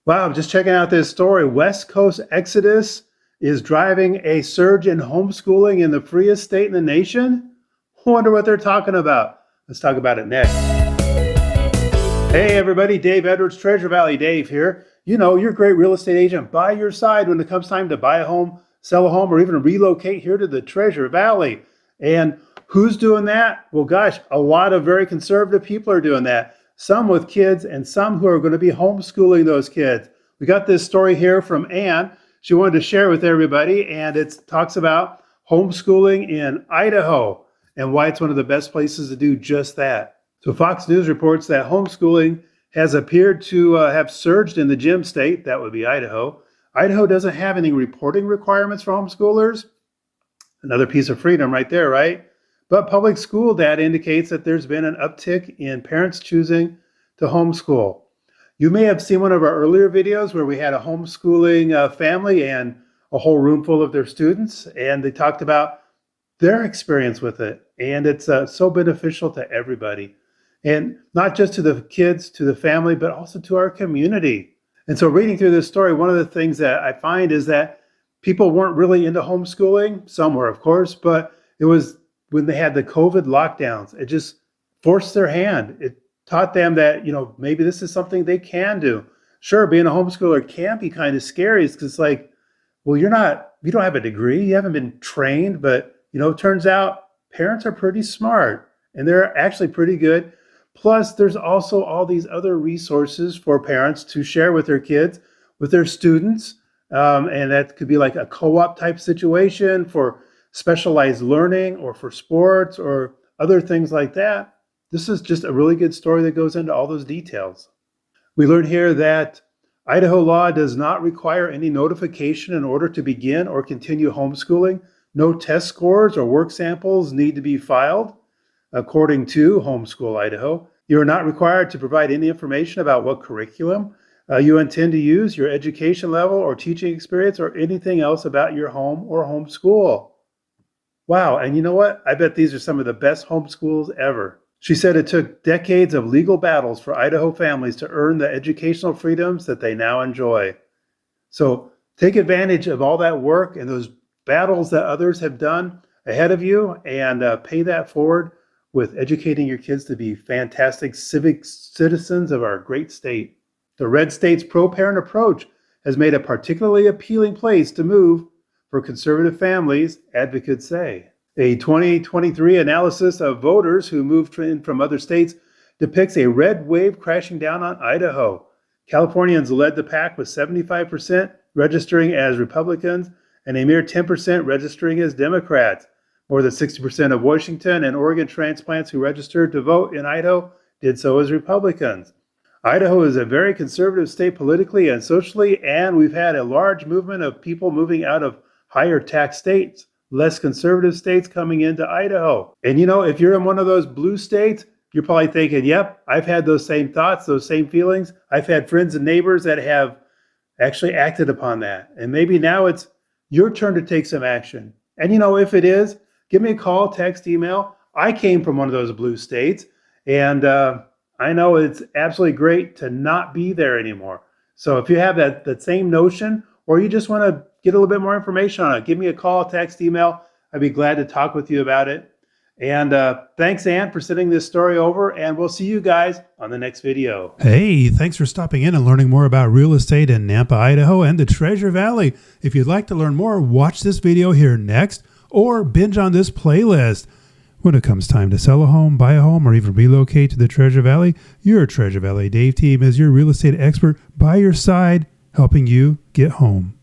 Wow, I'm just checking out this story. West Coast exodus is driving a surge in homeschooling in the freest state in the nation. Wonder what they're talking about. Let's talk about it next. Hey everybody, Dave Edwards, Treasure Valley Dave here. You know, your great real estate agent by your side when it comes time to buy a home, sell a home, or even relocate here to the Treasure Valley. And who's doing that? Well, gosh, a lot of very conservative people are doing that. Some with kids and some who are going to be homeschooling those kids. We got this story here from Ann. She wanted to share with everybody, and it talks about homeschooling in Idaho and why it's one of the best places to do just that. So Fox News reports that homeschooling has appeared to have surged in the gem state, that would be Idaho. Idaho doesn't have any reporting requirements for homeschoolers. Another piece of freedom right there, right? But public school data indicates that there's been an uptick in parents choosing to homeschool. You may have seen one of our earlier videos where we had a homeschooling family and a whole room full of their students, and they talked about their experience with it. And it's so beneficial to everybody. And not just to the kids, to the family, but also to our community. And so reading through this story, one of the things that I find is that people weren't really into homeschooling. Some were, of course, but it was when they had the COVID lockdowns. It just forced their hand. It taught them that, you know, maybe this is something they can do. Sure, being a homeschooler can be kind of scary because it's like, well, you don't have a degree, you haven't been trained, but, you know, it turns out parents are pretty smart and they're actually pretty good. Plus, there's also all these other resources for parents to share with their kids, with their students. And that could be like a co-op type situation for specialized learning or for sports or other things like that. This is just a really good story that goes into all those details. We learn here that Idaho law does not require any notification in order to begin or continue homeschooling. No test scores or work samples need to be filed. According to Homeschool Idaho, you are not required to provide any information about what curriculum you intend to use, your education level or teaching experience, or anything else about your home or homeschool. Wow, and you know what? I bet these are some of the best homeschools ever. She said it took decades of legal battles for Idaho families to earn the educational freedoms that they now enjoy. So take advantage of all that work and those battles that others have done ahead of you and pay that forward with educating your kids to be fantastic civic citizens of our great state. The red state's pro-parent approach has made a particularly appealing place to move for conservative families, advocates say. A 2023 analysis of voters who moved in from other states depicts a red wave crashing down on Idaho. Californians led the pack with 75% registering as Republicans and a mere 10% registering as Democrats. More than 60% of Washington and Oregon transplants who registered to vote in Idaho did so as Republicans. Idaho is a very conservative state politically and socially, and we've had a large movement of people moving out of higher tax states, less conservative states coming into Idaho. And you know, if you're in one of those blue states, you're probably thinking, yep, I've had those same thoughts, those same feelings. I've had friends and neighbors that have actually acted upon that. And maybe now it's your turn to take some action. And you know, if it is, give me a call, text, email. I came from one of those blue states, and I know it's absolutely great to not be there anymore. So if you have that same notion, or you just want to get a little bit more information on it, give me a call, text, email. I'd be glad to talk with you about it. And thanks, Ann, for sending this story over, and we'll see you guys on the next video. Hey, thanks for stopping in and learning more about real estate in Nampa, Idaho, and the Treasure Valley. If you'd like to learn more, watch this video here next, or binge on this playlist. When it comes time to sell a home, buy a home, or even relocate to the Treasure Valley, your Treasure Valley Dave team is your real estate expert by your side, helping you get home.